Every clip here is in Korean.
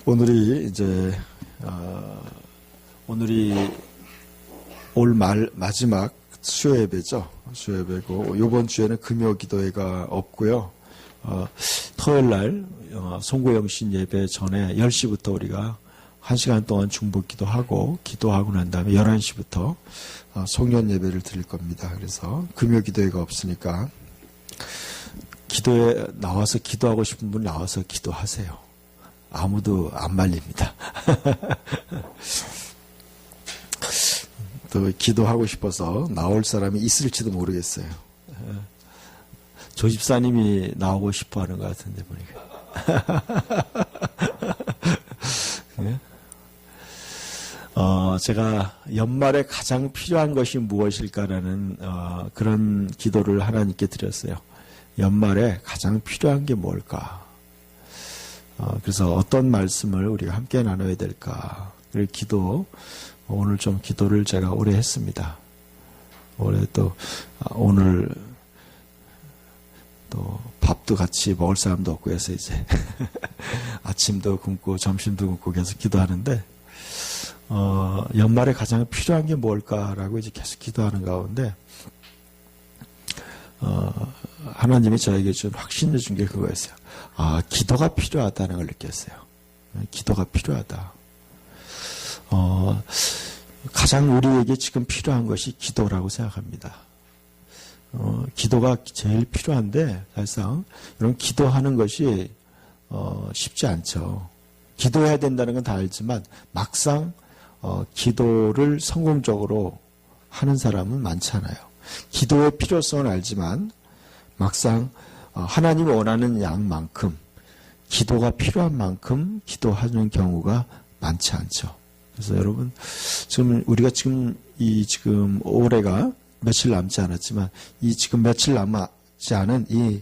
오늘이 이제 오늘이 올 마지막 수요예배죠. 수요예배고 이번 주에는 금요기도회가 없고요. 토요일 날 송구영신 예배 전에 10시부터 우리가 1시간 동안 중보기도하고 기도하고 난 다음에 11시부터 송년 예배를 드릴 겁니다. 그래서 금요기도회가 없으니까 기도에 나와서 기도하고 싶은 분 나와서 기도하세요. 아무도 안 말립니다. 또 기도하고 싶어서 나올 사람이 있을지도 모르겠어요. 조 집사님이 나오고 싶어 하는 것 같은데 보니까. 네? 제가 연말에 가장 필요한 것이 무엇일까라는 그런 기도를 하나님께 드렸어요. 연말에 가장 필요한 게 뭘까? 그래서 어떤 말씀을 우리가 함께 나눠야 될까? 그리고 오늘 좀 기도를 제가 오래 했습니다. 올해 오늘 또 밥도 같이 먹을 사람도 없고 해서 이제 아침도 굶고 점심도 굶고 계속 기도하는데 연말에 가장 필요한 게 뭘까라고 이제 계속 기도하는 가운데 하나님이 저에게 준 확신을 준 게 그거였어요. 기도가 필요하다는 걸 느꼈어요. 기도가 필요하다. 가장 우리에게 지금 필요한 것이 기도라고 생각합니다. 기도가 제일 필요한데 사실상 이런 기도하는 것이 쉽지 않죠. 기도해야 된다는 건 다 알지만 막상 기도를 성공적으로 하는 사람은 많지 않아요. 기도의 필요성은 알지만 막상 하나님이 원하는 양만큼 기도가 필요한 만큼 기도하는 경우가 많지 않죠. 그래서 여러분 우리가 지금 올해가 며칠 남지 않았지만 지금 며칠 남지 않은 이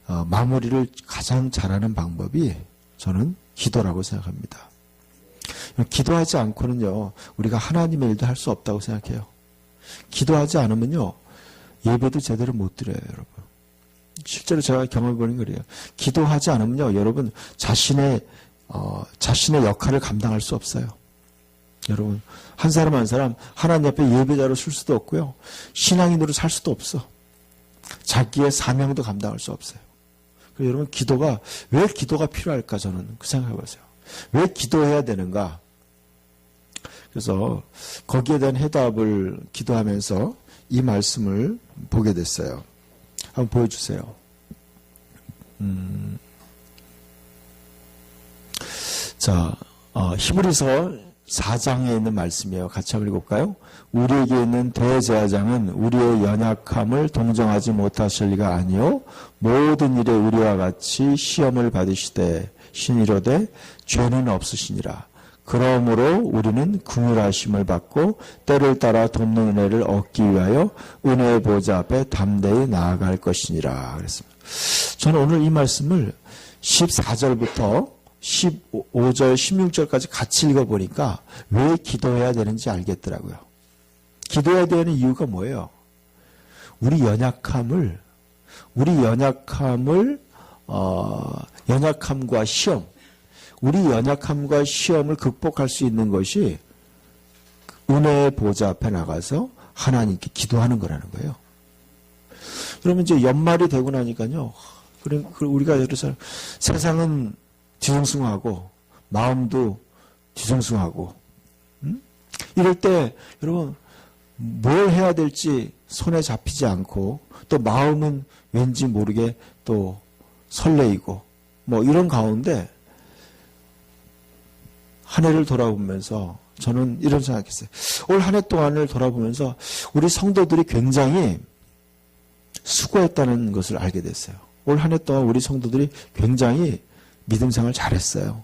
마무리를 가장 잘하는 방법이 저는 기도라고 생각합니다. 기도하지 않고는요 우리가 하나님의 일도 할 수 없다고 생각해요. 기도하지 않으면요 예배도 제대로 못 드려요, 여러분. 실제로 제가 경험해보는 거예요. 기도하지 않으면요, 여러분 자신의 역할을 감당할 수 없어요. 여러분 한 사람 한 사람 하나님 앞에 예배자로 설 수도 없고요, 신앙인으로 살 수도 없어. 자기의 사명도 감당할 수 없어요. 그래서 여러분 왜 기도가 필요할까 저는 그 생각해보세요. 왜 기도해야 되는가? 그래서 거기에 대한 해답을 기도하면서 이 말씀을 보게 됐어요. 한번 보여주세요. 히브리서 4장에 있는 말씀이에요. 같이 한번 읽어볼까요? 우리에게 있는 대제사장은 우리의 연약함을 동정하지 못하실 리가 아니요 모든 일에 우리와 같이 시험을 받으시되 신이로되 죄는 없으시니라. 그러므로 우리는 긍휼하심을 받고 때를 따라 돕는 은혜를 얻기 위하여 은혜의 보좌 앞에 담대히 나아갈 것이니라 그랬습니다. 저는 오늘 이 말씀을 14절부터 15절, 16절까지 같이 읽어보니까 왜 기도해야 되는지 알겠더라고요. 기도해야 되는 이유가 뭐예요? 우리 연약함과 시험, 우리 연약함과 시험을 극복할 수 있는 것이 은혜의 보좌 앞에 나가서 하나님께 기도하는 거라는 거예요. 그러면 이제 연말이 되고 나니까요, 우리가 그래서 세상은 뒤숭숭하고 마음도 뒤숭숭하고 이럴 때 여러분 뭘 해야 될지 손에 잡히지 않고 또 마음은 왠지 모르게 또 설레이고 이런 가운데 한 해를 돌아보면서 저는 이런 생각했어요. 올 한 해 동안을 돌아보면서 우리 성도들이 굉장히 수고했다는 것을 알게 됐어요. 올 한 해 동안 우리 성도들이 굉장히 믿음 생활 잘했어요.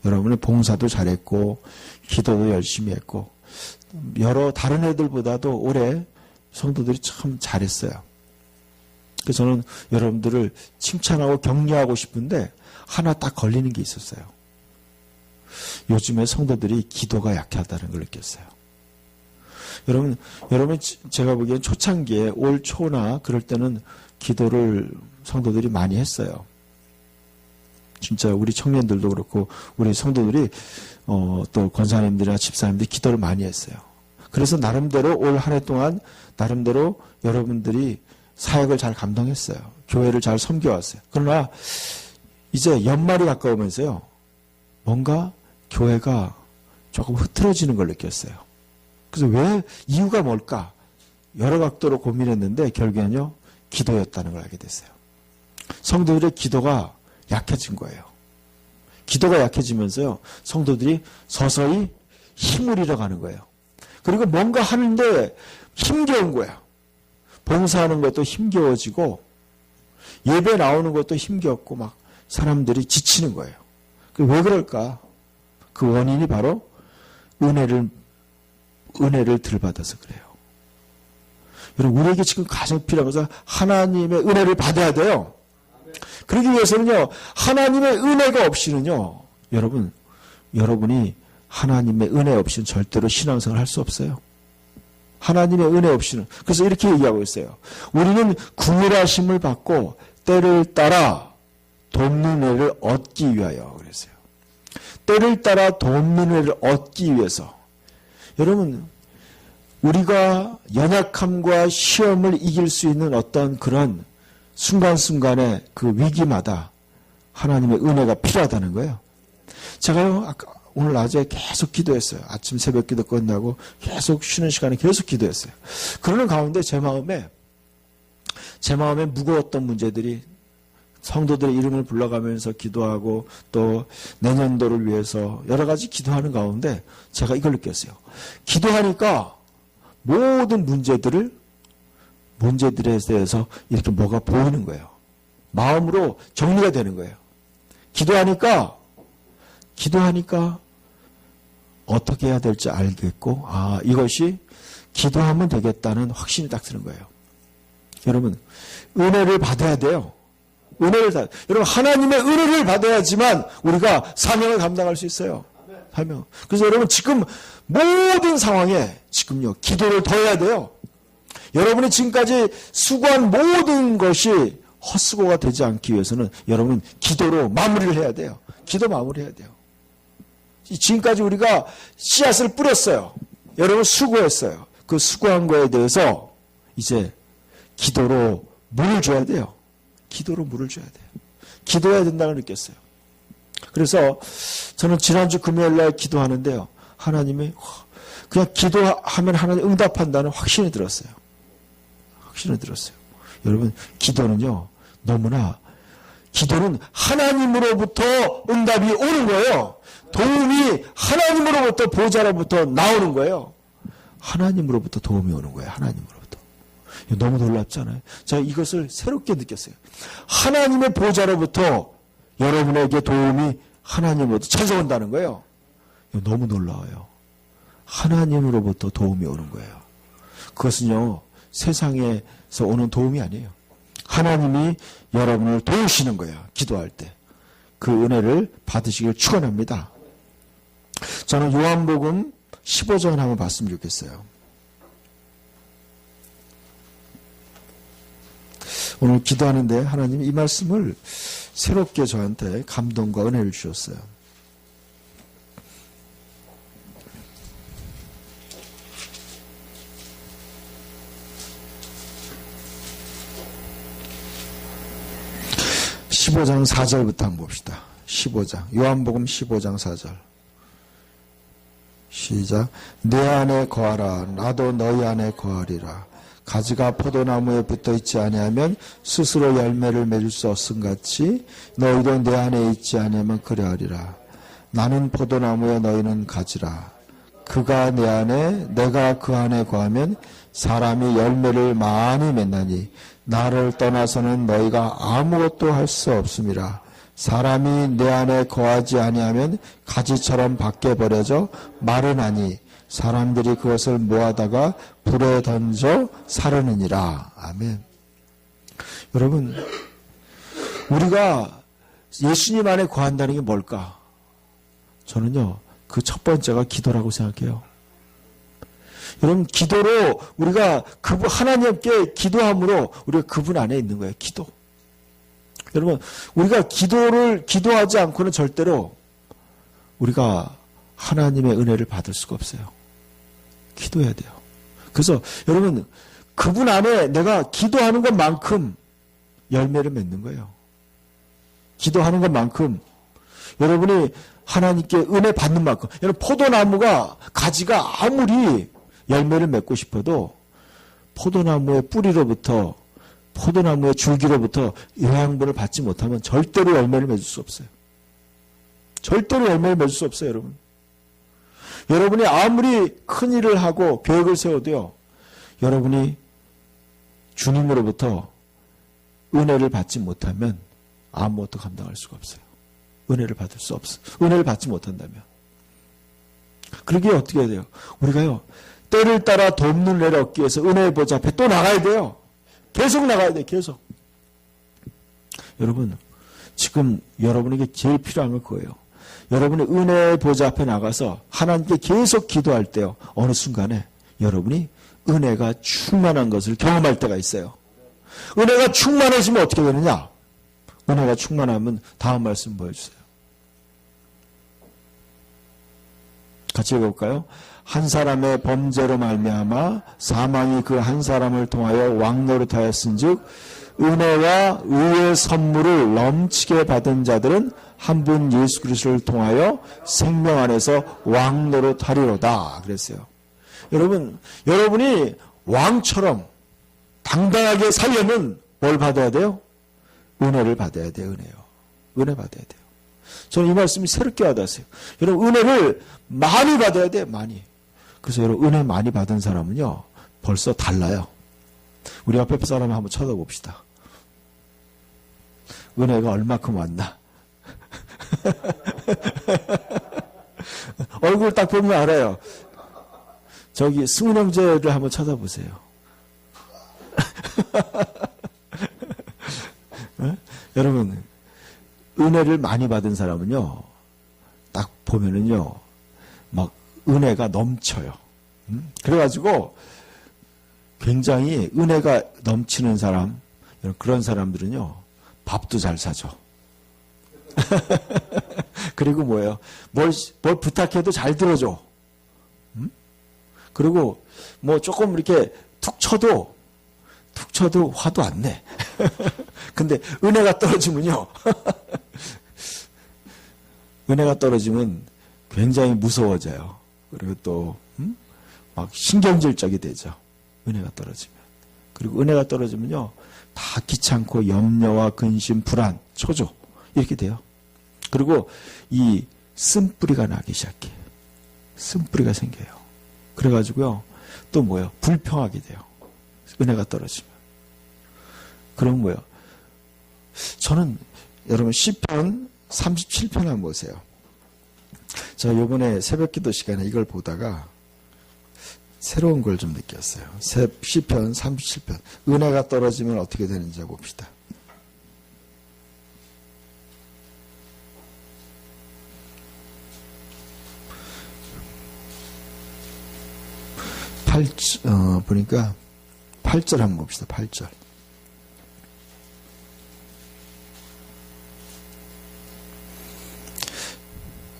여러분의 봉사도 잘했고 기도도 열심히 했고 여러 다른 애들보다도 올해 성도들이 참 잘했어요. 그래서 저는 여러분들을 칭찬하고 격려하고 싶은데 하나 딱 걸리는 게 있었어요. 요즘에 성도들이 기도가 약하다는 걸 느꼈어요. 여러분 제가 보기엔 초창기에 올 초나 그럴 때는 기도를 성도들이 많이 했어요. 진짜 우리 청년들도 그렇고 우리 성도들이 또 권사님들이나 집사님들이 기도를 많이 했어요. 그래서 나름대로 올 한 해 동안 나름대로 여러분들이 사역을 잘 감당했어요. 교회를 잘 섬겨왔어요. 그러나 이제 연말이 가까우면서요. 뭔가 교회가 조금 흐트러지는 걸 느꼈어요. 그래서 왜 이유가 뭘까? 여러 각도로 고민했는데 결국엔요. 기도였다는 걸 알게 됐어요. 성도들의 기도가 약해진 거예요. 기도가 약해지면서요. 성도들이 서서히 힘을 잃어가는 거예요. 그리고 뭔가 하는데 힘겨운 거야. 봉사하는 것도 힘겨워지고 예배 나오는 것도 힘겹고 막 사람들이 지치는 거예요. 왜 그럴까? 그 원인이 바로 은혜를 덜 받아서 그래요. 여러분, 우리에게 지금 가장 필요한 것은 하나님의 은혜를 받아야 돼요. 그러기 위해서는요, 하나님의 은혜가 없이는요, 여러분이 하나님의 은혜 없이는 절대로 신앙생활을 할 수 없어요. 하나님의 은혜 없이는. 그래서 이렇게 얘기하고 있어요. 우리는 긍휼하심을 받고 때를 따라 돕는 은혜를 얻기 위하여 그랬어요. 때를 따라 돕는 은혜를 얻기 위해서. 여러분, 우리가 연약함과 시험을 이길 수 있는 어떤 그런 순간순간의 그 위기마다 하나님의 은혜가 필요하다는 거예요. 제가요, 오늘 낮에 계속 기도했어요. 아침 새벽 기도 끝나고 계속 쉬는 시간에 계속 기도했어요. 그러는 가운데 제 마음에 무거웠던 문제들이 성도들의 이름을 불러가면서 기도하고 또 내년도를 위해서 여러 가지 기도하는 가운데 제가 이걸 느꼈어요. 기도하니까 모든 문제들에 대해서 이렇게 뭐가 보이는 거예요. 마음으로 정리가 되는 거예요. 기도하니까 어떻게 해야 될지 알겠고, 이것이 기도하면 되겠다는 확신이 딱 드는 거예요. 여러분, 은혜를 받아야 돼요. 여러분, 하나님의 은혜를 받아야지만 우리가 사명을 감당할 수 있어요. 사명. 그래서 여러분, 지금 모든 상황에 지금요, 기도를 더 해야 돼요. 여러분이 지금까지 수고한 모든 것이 헛수고가 되지 않기 위해서는 여러분, 기도로 마무리를 해야 돼요. 기도 마무리해야 돼요. 지금까지 우리가 씨앗을 뿌렸어요. 여러분 수고했어요. 그 수고한 거에 대해서 이제 기도로 물을 줘야 돼요. 기도로 물을 줘야 돼요. 기도해야 된다고 느꼈어요. 그래서 저는 지난주 금요일날 기도하는데요. 하나님이 그냥 기도하면 하나님 응답한다는 확신이 들었어요. 여러분, 기도는 하나님으로부터 응답이 오는 거예요. 도움이 하나님으로부터, 보좌로부터 나오는 거예요. 하나님으로부터 도움이 오는 거예요. 하나님으로부터. 너무 놀랍잖아요. 제가 이것을 새롭게 느꼈어요. 하나님의 보좌로부터 여러분에게 도움이 하나님으로부터 찾아온다는 거예요. 너무 놀라워요. 하나님으로부터 도움이 오는 거예요. 그것은요, 세상에서 오는 도움이 아니에요. 하나님이 여러분을 도우시는 거예요. 기도할 때. 그 은혜를 받으시길 축원합니다. 저는 요한복음 15장 한번 봤으면 좋겠어요. 오늘 기도하는데 하나님이 이 말씀을 새롭게 저한테 감동과 은혜를 주셨어요. (15장 4절부터 한번 봅시다. 15장 요한복음 15장 4절 시작. 내 안에 거하라. 나도 너희 안에 거하리라. 가지가 포도나무에 붙어있지 아니하면 스스로 열매를 맺을 수 없음같이 너희도 내 안에 있지 아니하면 그러하리라. 나는 포도나무여 너희는 가지라. 그가 내 안에 내가 그 안에 거하면 사람이 열매를 많이 맺나니 나를 떠나서는 너희가 아무것도 할 수 없음이라. 사람이 내 안에 거하지 아니하면 가지처럼 밖에 버려져 마르나니 사람들이 그것을 모아다가 불에 던져 사르느니라. 아멘. 여러분, 우리가 예수님 안에 거한다는 게 뭘까? 저는요, 그 첫 번째가 기도라고 생각해요. 여러분, 기도로 우리가 하나님께 기도함으로 우리가 그분 안에 있는 거예요. 기도. 여러분, 우리가 기도하지 않고는 절대로 우리가 하나님의 은혜를 받을 수가 없어요. 기도해야 돼요. 그래서 여러분, 그분 안에 내가 기도하는 것만큼 열매를 맺는 거예요. 기도하는 것만큼 여러분이 하나님께 은혜 받는 만큼. 여러분, 포도나무가 가지가 아무리 열매를 맺고 싶어도 포도나무의 뿌리로부터, 포도나무의 줄기로부터 영양분을 받지 못하면 절대로 열매를 맺을 수 없어요. 절대로 열매를 맺을 수 없어요, 여러분. 여러분이 아무리 큰 일을 하고 계획을 세워도요, 여러분이 주님으로부터 은혜를 받지 못하면 아무것도 감당할 수가 없어요. 은혜를 받을 수 없어요. 은혜를 받지 못한다면. 그러기에 어떻게 해야 돼요? 우리가요, 때를 따라 돕는 은혜를 얻기 위해서 은혜의 보좌 앞에 또 나가야 돼요. 계속 나가야 돼요. 계속. 여러분, 지금 여러분에게 제일 필요한 건 그거예요. 여러분이 은혜의 보좌 앞에 나가서 하나님께 계속 기도할 때요, 어느 순간에 여러분이 은혜가 충만한 것을 경험할 때가 있어요. 은혜가 충만해지면 어떻게 되느냐? 은혜가 충만하면 다음 말씀 보여주세요. 같이 읽어볼까요? 한 사람의 범죄로 말미암아 사망이 그 한 사람을 통하여 왕노릇하였은즉 은혜와 의의 선물을 넘치게 받은 자들은 한 분 예수 그리스도를 통하여 생명 안에서 왕노릇하리로다 그랬어요. 여러분, 여러분이 왕처럼 당당하게 살려면 뭘 받아야 돼요? 은혜를 받아야 돼요. 은혜요. 은혜 받아야 돼요. 저는 이 말씀이 새롭게 와닿았어요. 여러분, 은혜를 많이 받아야 돼요. 많이. 그래서 여러분, 은혜 많이 받은 사람은요, 벌써 달라요. 우리 앞에 사람 한번 쳐다봅시다. 은혜가 얼마큼 왔나? 얼굴 딱 보면 알아요. 저기 승훈 형제를 한번 쳐다보세요. 여러분, 은혜를 많이 받은 사람은요, 딱 보면은요, 막 은혜가 넘쳐요. 그래가지고 굉장히 은혜가 넘치는 사람, 그런 사람들은요, 밥도 잘 사죠. 그리고 뭐예요? 뭘 부탁해도 잘 들어줘. 그리고 뭐 조금 이렇게 툭 쳐도 화도 안 내. 근데 은혜가 떨어지면요. 은혜가 떨어지면 굉장히 무서워져요. 그리고 또 막 신경질적이 되죠. 은혜가 떨어지면. 그리고 은혜가 떨어지면요, 다 귀찮고 염려와 근심, 불안, 초조 이렇게 돼요. 그리고 이 쓴뿌리가 나기 시작해요. 쓴뿌리가 생겨요. 그래가지고요, 또 뭐예요? 불평하게 돼요. 은혜가 떨어지면. 그럼 뭐예요? 저는 여러분 시편 37편 한번 보세요. 저 요번에 새벽기도 시간에 이걸 보다가 새로운 걸 좀 느꼈어요. 시편 37편. 은혜가 떨어지면 어떻게 되는지 봅시다. 8절 한번 봅시다. 8절.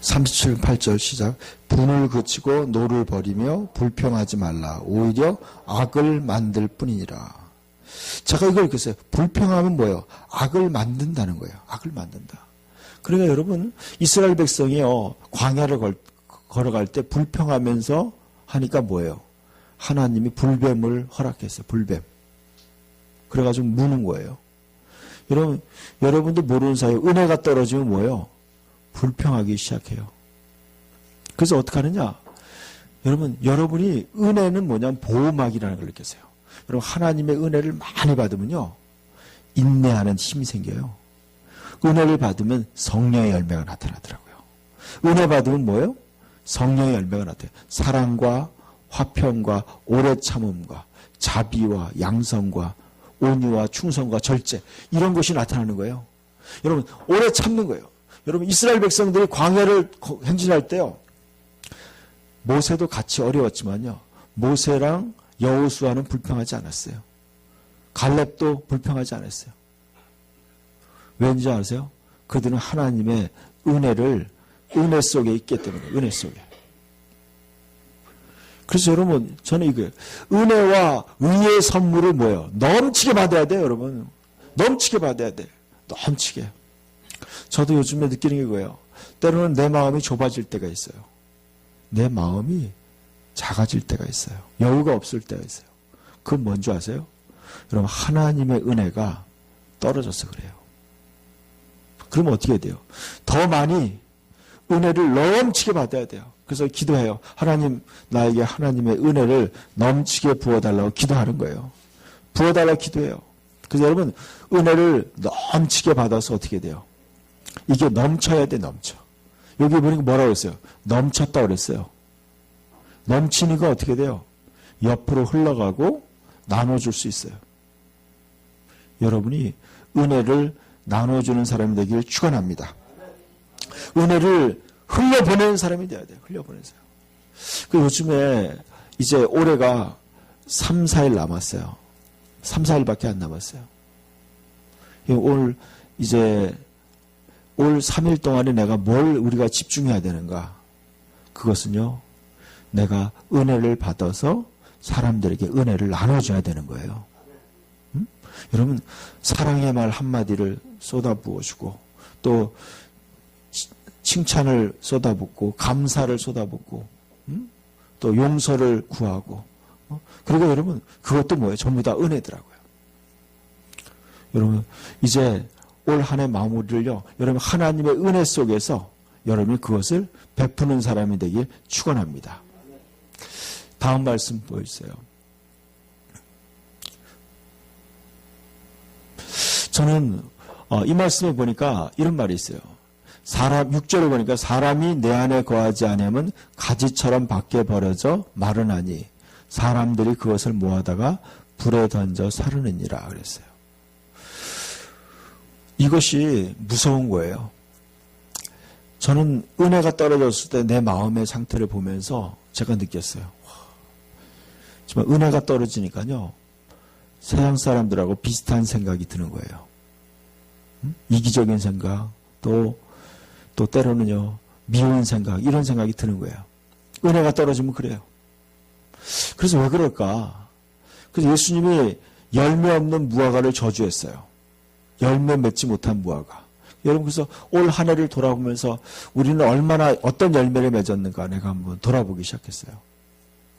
37, 8절 시작. 분을 그치고 노를 버리며 불평하지 말라. 오히려 악을 만들 뿐이니라. 제가 이걸 읽었어요. 불평하면 뭐예요? 악을 만든다는 거예요. 악을 만든다. 그러니까 여러분, 이스라엘 백성이요, 광야를 걸어갈 때 불평하면서 하니까 뭐예요? 하나님이 불뱀을 허락했어요. 불뱀. 그래가지고 무는 거예요. 여러분도 모르는 사이에 은혜가 떨어지면 뭐예요? 불평하기 시작해요. 그래서 어떻게 하느냐? 여러분이 은혜는 뭐냐면 보호막이라는 걸 느꼈어요. 여러분, 하나님의 은혜를 많이 받으면요, 인내하는 힘이 생겨요. 은혜를 받으면 성령의 열매가 나타나더라고요. 은혜 받으면 뭐예요? 성령의 열매가 나타나요. 사랑과 화평과 오래 참음과 자비와 양성과 온유와 충성과 절제, 이런 것이 나타나는 거예요. 여러분, 오래 참는 거예요. 여러분, 이스라엘 백성들이 광야를 행진할 때요, 모세도 같이 어려웠지만요, 모세랑 여호수아는 불평하지 않았어요. 갈렙도 불평하지 않았어요. 왠지 아세요? 그들은 하나님의 은혜 속에 있기 때문에, 은혜 속에. 그래서 여러분, 저는 이거예요. 은혜와 의의 선물을 뭐예요? 넘치게 받아야 돼요, 여러분. 넘치게 받아야 돼요. 넘치게. 저도 요즘에 느끼는 게 이거예요. 때로는 내 마음이 좁아질 때가 있어요. 내 마음이 작아질 때가 있어요. 여유가 없을 때가 있어요. 그건 뭔지 아세요? 여러분, 하나님의 은혜가 떨어져서 그래요. 그러면 어떻게 돼요? 더 많이 은혜를 넘치게 받아야 돼요. 그래서 기도해요. 하나님, 나에게 하나님의 은혜를 넘치게 부어달라고 기도하는 거예요. 부어달라고 기도해요. 그래서 여러분, 은혜를 넘치게 받아서 어떻게 돼요? 이게 넘쳐야 돼, 넘쳐. 여기 보니까 뭐라고 했어요? 넘쳤다 그랬어요. 넘치니까 어떻게 돼요? 옆으로 흘러가고 나눠줄 수 있어요. 여러분이 은혜를 나눠주는 사람이 되기를 축원합니다. 은혜를 흘려보내는 사람이 돼야 돼요. 흘려보내는 사람. 그 요즘에 이제 올해가 3, 4일 남았어요. 3, 4일밖에 안 남았어요. 올 3일 동안에 내가 뭘 우리가 집중해야 되는가? 그것은요, 내가 은혜를 받아서 사람들에게 은혜를 나눠줘야 되는 거예요. 여러분, 사랑의 말 한마디를 쏟아부어주고, 또 칭찬을 쏟아붓고, 감사를 쏟아붓고, 또 용서를 구하고, 그리고 여러분, 그것도 뭐예요? 전부 다 은혜더라고요. 여러분, 이제 올 한 해 마무리를요, 여러분 하나님의 은혜 속에서 여러분이 그것을 베푸는 사람이 되길 축원합니다. 다음 말씀 보여주세요. 저는 이 말씀에 보니까 이런 말이 있어요. 6절을 보니까 사람이 내 안에 거하지 않으면 가지처럼 밖에 버려져 마르나니 사람들이 그것을 모아다가 불에 던져 사르느니라 그랬어요. 이것이 무서운 거예요. 저는 은혜가 떨어졌을 때 내 마음의 상태를 보면서 제가 느꼈어요. 정말 은혜가 떨어지니까요, 세상 사람들하고 비슷한 생각이 드는 거예요. 이기적인 생각, 또 때로는요, 미운 생각, 이런 생각이 드는 거예요. 은혜가 떨어지면 그래요. 그래서 왜 그럴까? 그래서 예수님이 열매 없는 무화과를 저주했어요. 열매 맺지 못한 무화과. 여러분, 그래서 올 한 해를 돌아보면서 우리는 얼마나 어떤 열매를 맺었는가 내가 한번 돌아보기 시작했어요.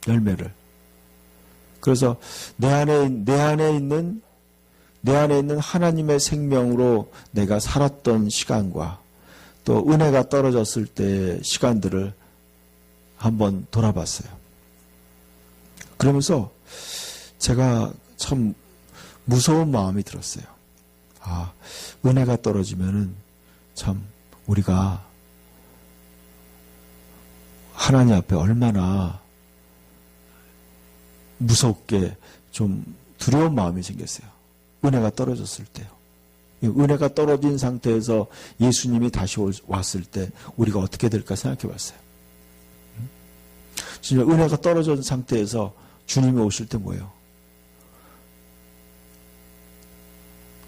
열매를. 그래서 내 안에 있는 하나님의 생명으로 내가 살았던 시간과 또 은혜가 떨어졌을 때 시간들을 한번 돌아봤어요. 그러면서 제가 참 무서운 마음이 들었어요. 은혜가 떨어지면은 참 우리가 하나님 앞에 얼마나 무섭게 좀 두려운 마음이 생겼어요. 은혜가 떨어졌을 때요. 은혜가 떨어진 상태에서 예수님이 다시 왔을 때 우리가 어떻게 될까 생각해 봤어요. 진짜 은혜가 떨어진 상태에서 주님이 오실 때 뭐예요?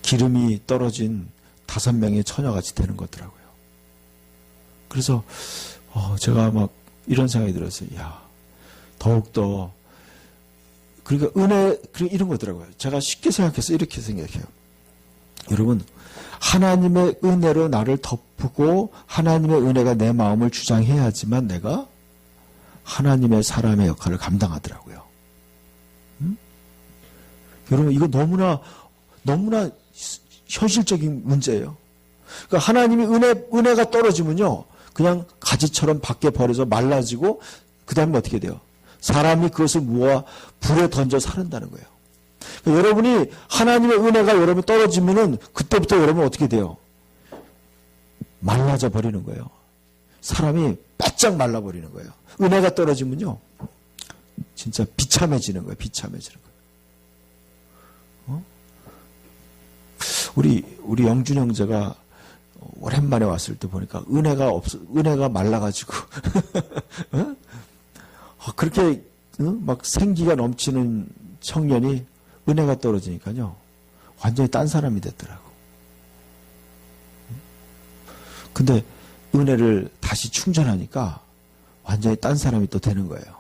기름이 떨어진 5명의 처녀같이 되는 거더라고요. 그래서 제가 막 이런 생각이 들었어요. 더욱더 그러니까 이런 거더라고요. 제가 쉽게 생각해서 이렇게 생각해요. 여러분, 하나님의 은혜로 나를 덮고 하나님의 은혜가 내 마음을 주장해야지만 내가 하나님의 사람의 역할을 감당하더라고요. 여러분, 이거 너무나 현실적인 문제예요. 그러니까 하나님이 은혜가 떨어지면요, 그냥 가지처럼 밖에 버려서 말라지고, 그 다음에 어떻게 돼요? 사람이 그것을 모아 불에 던져 사른다는 거예요. 그러니까 여러분이 하나님의 은혜가 여러분 떨어지면은 그때부터 여러분 어떻게 돼요? 말라져 버리는 거예요. 사람이 바짝 말라버리는 거예요. 은혜가 떨어지면요, 진짜 비참해지는 거예요. 비참해지는 거예요. 우리 영준 형제가 오랜만에 왔을 때 보니까 은혜가 말라가지고 그렇게 막 생기가 넘치는 청년이 은혜가 떨어지니까요, 완전히 딴 사람이 됐더라고. 근데 은혜를 다시 충전하니까 완전히 딴 사람이 또 되는 거예요.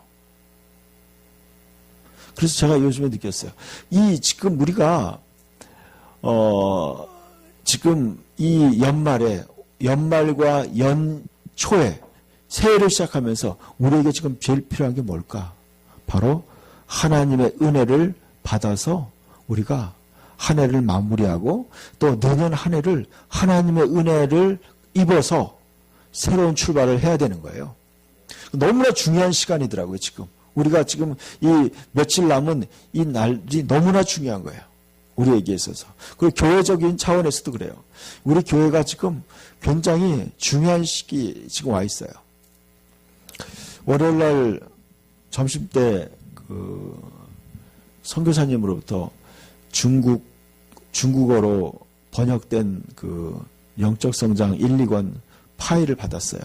그래서 제가 요즘에 느꼈어요. 지금 우리가 지금 이 연말과 연초에 새해를 시작하면서 우리에게 지금 제일 필요한 게 뭘까? 바로 하나님의 은혜를 받아서 우리가 한 해를 마무리하고 또 내년 한 해를 하나님의 은혜를 입어서 새로운 출발을 해야 되는 거예요. 너무나 중요한 시간이더라고요, 지금. 우리가 지금 이 며칠 남은 이 날이 너무나 중요한 거예요. 우리에게 있어서. 그리고 교회적인 차원에서도 그래요. 우리 교회가 지금 굉장히 중요한 시기 지금 와 있어요. 월요일날 점심때 선교사님으로부터 중국어로 번역된 영적 성장 1, 2권 파일을 받았어요.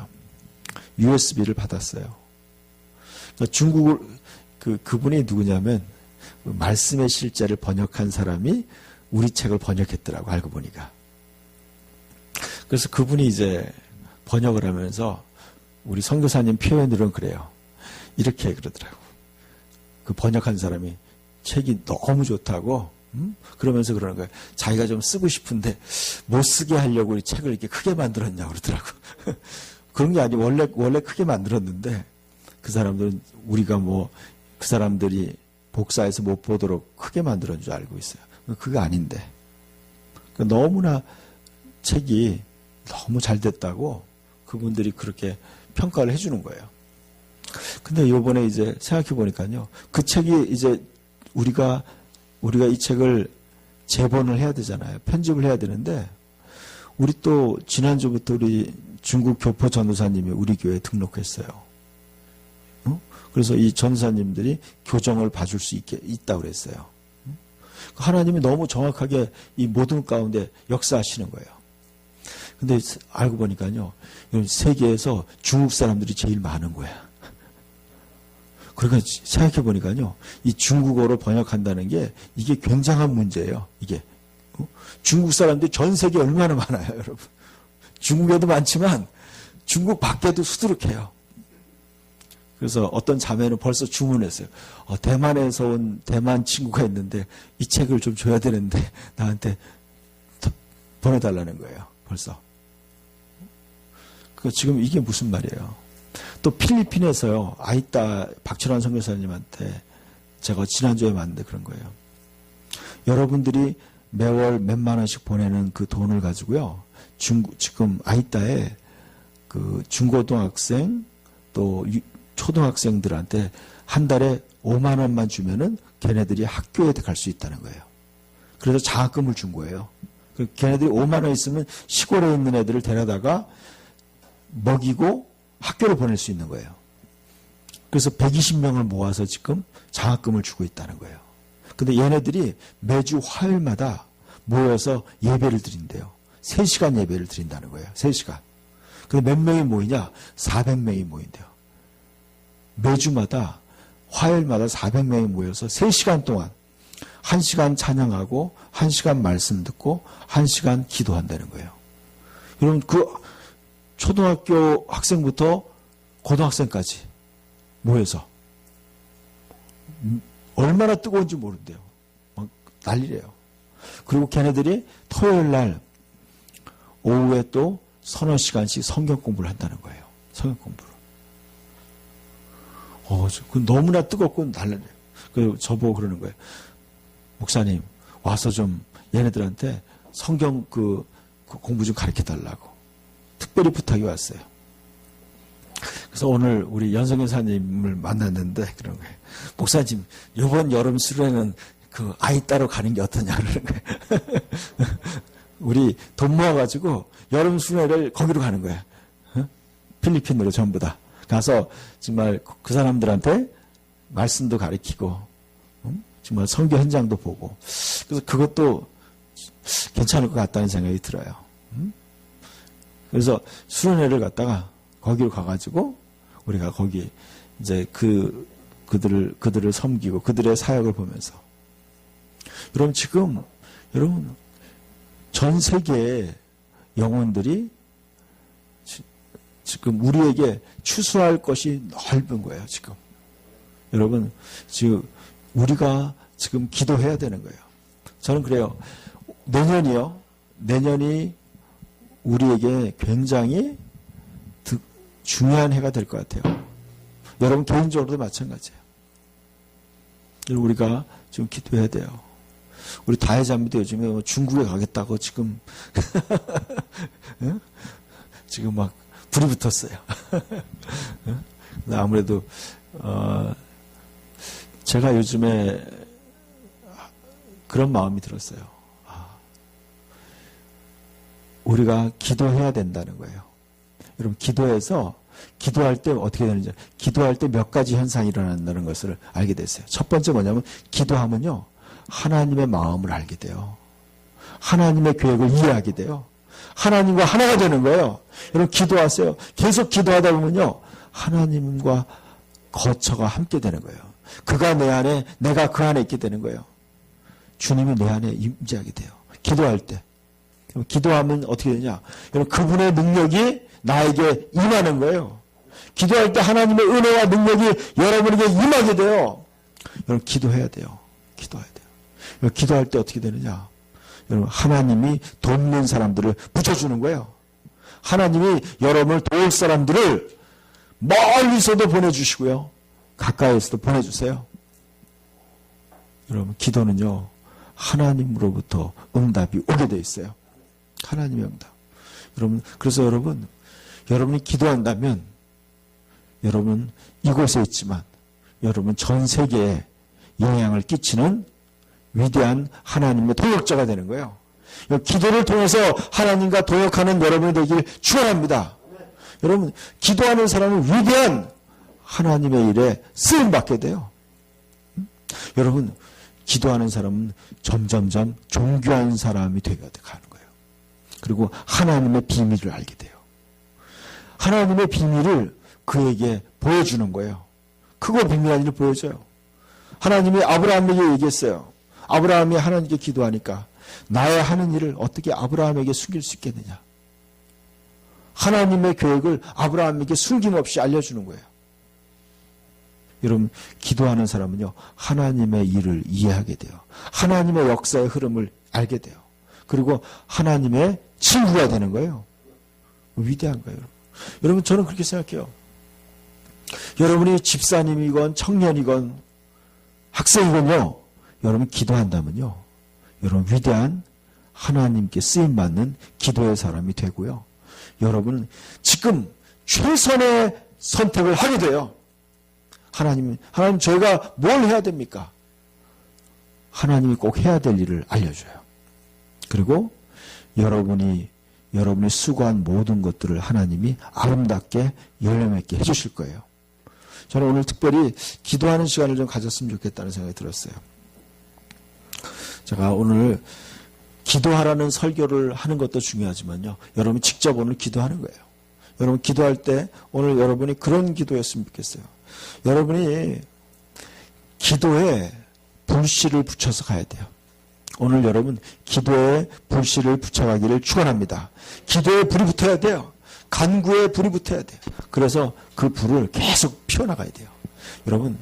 USB를 받았어요. 그러니까 그분이 누구냐면 말씀의 실제를 번역한 사람이 우리 책을 번역했더라고, 알고 보니까. 그래서 그분이 이제 번역을 하면서 우리 선교사님 표현으로는 그래요. 이렇게 그러더라고. 그 번역한 사람이 책이 너무 좋다고, 그러면서 그러는 거예요. 자기가 좀 쓰고 싶은데 못 쓰게 하려고 이 책을 이렇게 크게 만들었냐고 그러더라고. 그런 게 아니, 원래 크게 만들었는데 그 사람들은 우리가 그 사람들이 복사해서 못 보도록 크게 만들었는 줄 알고 있어요. 그게 아닌데. 너무나 책이 너무 잘 됐다고 그분들이 그렇게 평가를 해주는 거예요. 근데 요번에 이제 생각해 보니까요. 그 책이 이제 우리가 이 책을 재본을 해야 되잖아요. 편집을 해야 되는데, 우리 또 지난주부터 우리 중국 교포 전도사님이 우리 교회에 등록했어요. 그래서 이 전도사님들이 교정을 봐줄 수 있다고 그랬어요. 하나님이 너무 정확하게 이 모든 가운데 역사하시는 거예요. 근데 알고 보니까요, 세계에서 중국 사람들이 제일 많은 거야. 그러니까 생각해 보니까요, 이 중국어로 번역한다는 게 이게 굉장한 문제예요. 이게 중국 사람들이 전 세계에 얼마나 많아요, 여러분. 중국에도 많지만 중국 밖에도 수두룩해요. 그래서 어떤 자매는 벌써 주문했어요. 대만에서 온 대만 친구가 있는데 이 책을 좀 줘야 되는데 나한테 보내달라는 거예요. 벌써. 지금 이게 무슨 말이에요? 또 필리핀에서요, 아이따 박철환 선교사님한테 제가 지난주에 만났는데 그런 거예요. 여러분들이 매월 몇만 원씩 보내는 그 돈을 가지고요, 지금 아이따에 중고등학생 또 초등학생들한테 한 달에 5만 원만 주면은 걔네들이 학교에 갈 수 있다는 거예요. 그래서 장학금을 준 거예요. 걔네들이 5만 원 있으면 시골에 있는 애들을 데려다가 먹이고 학교를 보낼 수 있는 거예요. 그래서 120명을 모아서 지금 장학금을 주고 있다는 거예요. 근데 얘네들이 매주 화요일마다 모여서 예배를 드린대요. 3시간 예배를 드린다는 거예요. 3시간. 근데 몇 명이 모이냐? 400명이 모인대요. 매주마다 화요일마다 400명이 모여서 3시간 동안 1시간 찬양하고 1시간 말씀 듣고 1시간 기도한다는 거예요. 여러분, 초등학교 학생부터 고등학생까지 모여서 얼마나 뜨거운지 모른대요. 막 난리래요. 그리고 걔네들이 토요일 날 오후에 또 서너 시간씩 성경 공부를 한다는 거예요. 성경 공부를. 너무나 뜨겁고 난리래요. 그리고 저보고 그러는 거예요. 목사님, 와서 좀 얘네들한테 성경 공부 좀 가르쳐 달라고. 특별히 부탁이 왔어요. 그래서 오늘 우리 연성 여사님을 만났는데 그런 거예요. 목사님, 이번 여름 수련회는 아이 따로 가는 게 어떠냐 그러는 거예요. 우리 돈 모아가지고 여름 수련회를 거기로 가는 거야. 필리핀으로 전부 다. 가서 정말 그 사람들한테 말씀도 가르치고 정말 선교 현장도 보고, 그래서 그것도 괜찮을 것 같다는 생각이 들어요. 그래서 수련회를 갔다가 거기로 가가지고 우리가 거기 이제 그들을 섬기고 그들의 사역을 보면서, 여러분 전 세계의 영혼들이 지금 우리에게 추수할 것이 넓은 거예요, 지금. 여러분, 지금 우리가 지금 기도해야 되는 거예요. 저는 그래요. 내년이 우리에게 굉장히 중요한 해가 될 것 같아요. 여러분 개인적으로도 마찬가지예요. 우리가 지금 기도해야 돼요. 우리 다혜자매도 요즘에 중국에 가겠다고 지금 지금 막 불이 붙었어요. 아무래도 제가 요즘에 그런 마음이 들었어요. 우리가 기도해야 된다는 거예요. 여러분 기도해서 기도할 때 어떻게 되는지, 기도할 때 몇 가지 현상이 일어난다는 것을 알게 됐어요. 첫 번째 뭐냐면 기도하면요, 하나님의 마음을 알게 돼요. 하나님의 계획을 이해하게 돼요. 하나님과 하나가 되는 거예요. 여러분 기도하세요. 계속 기도하다 보면요, 하나님과 거처가 함께 되는 거예요. 그가 내 안에, 내가 그 안에 있게 되는 거예요. 주님이 내 안에 임재하게 돼요. 기도할 때. 기도하면 어떻게 되냐? 여러분 그분의 능력이 나에게 임하는 거예요. 기도할 때 하나님의 은혜와 능력이 여러분에게 임하게 돼요. 여러분 기도해야 돼요. 기도해야 돼요. 여러분, 기도할 때 어떻게 되느냐? 여러분 하나님이 돕는 사람들을 붙여주는 거예요. 하나님이 여러분을 도울 사람들을 멀리서도 보내주시고요, 가까이에서도 보내주세요. 여러분 기도는요, 하나님으로부터 응답이 오게 돼 있어요. 하나님의 응답. 여러분, 그래서 여러분이 기도한다면, 여러분 이곳에 있지만, 여러분 전 세계에 영향을 끼치는 위대한 하나님의 동역자가 되는 거예요. 기도를 통해서 하나님과 동역하는 여러분이 되길 축원합니다. 여러분, 기도하는 사람은 위대한 하나님의 일에 쓰임받게 돼요. 여러분, 기도하는 사람은 점점점 존귀한 사람이 되게 가는 거예요. 그리고 하나님의 비밀을 알게 돼요. 하나님의 비밀을 그에게 보여주는 거예요. 크고 비밀한 일을 보여줘요. 하나님이 아브라함에게 얘기했어요. 아브라함이 하나님께 기도하니까 나의 하는 일을 어떻게 아브라함에게 숨길 수 있겠느냐. 하나님의 계획을 아브라함에게 숨김없이 알려주는 거예요. 여러분, 기도하는 사람은요, 하나님의 일을 이해하게 돼요. 하나님의 역사의 흐름을 알게 돼요. 그리고 하나님의 친구가 되는 거예요. 위대한 거예요. 여러분, 저는 그렇게 생각해요. 여러분이 집사님이건 청년이건 학생이건요, 여러분 기도한다면요, 여러분 위대한 하나님께 쓰임받는 기도의 사람이 되고요, 여러분 지금 최선의 선택을 하게 돼요. 하나님 저희가 뭘 해야 됩니까? 하나님이 꼭 해야 될 일을 알려줘요. 그리고 여러분이 수고한 모든 것들을 하나님이 아름답게 열매 맺게 해주실 거예요. 저는 오늘 특별히 기도하는 시간을 좀 가졌으면 좋겠다는 생각이 들었어요. 제가 오늘 기도하라는 설교를 하는 것도 중요하지만요, 여러분 직접 오늘 기도하는 거예요. 여러분 기도할 때 오늘 여러분이 그런 기도였으면 좋겠어요. 여러분이 기도에 불씨를 붙여서 가야 돼요. 오늘 여러분 기도에 불씨를 붙여가기를 축원합니다. 기도에 불이 붙어야 돼요. 간구에 불이 붙어야 돼요. 그래서 그 불을 계속 피워나가야 돼요. 여러분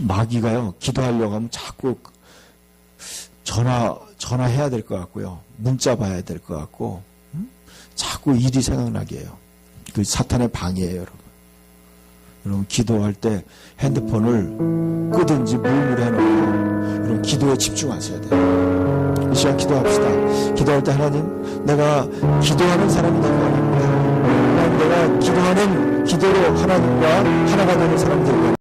마귀가요, 기도하려고 하면 자꾸 전화해야 될 것 같고요, 문자 봐야 될 것 같고, 자꾸 일이 생각나게 해요. 그 사탄의 방해예요. 여러분 기도할 때 핸드폰을 끄든지 물물에 해놓고 여러분 기도에 집중하셔야 돼요. 이 시간 기도합시다. 기도할 때 하나님, 내가 기도하는 사람이 되기 원합니다. 내가 기도하는 기도로 하나님과 하나가 되는 사람이 되기 원합니다.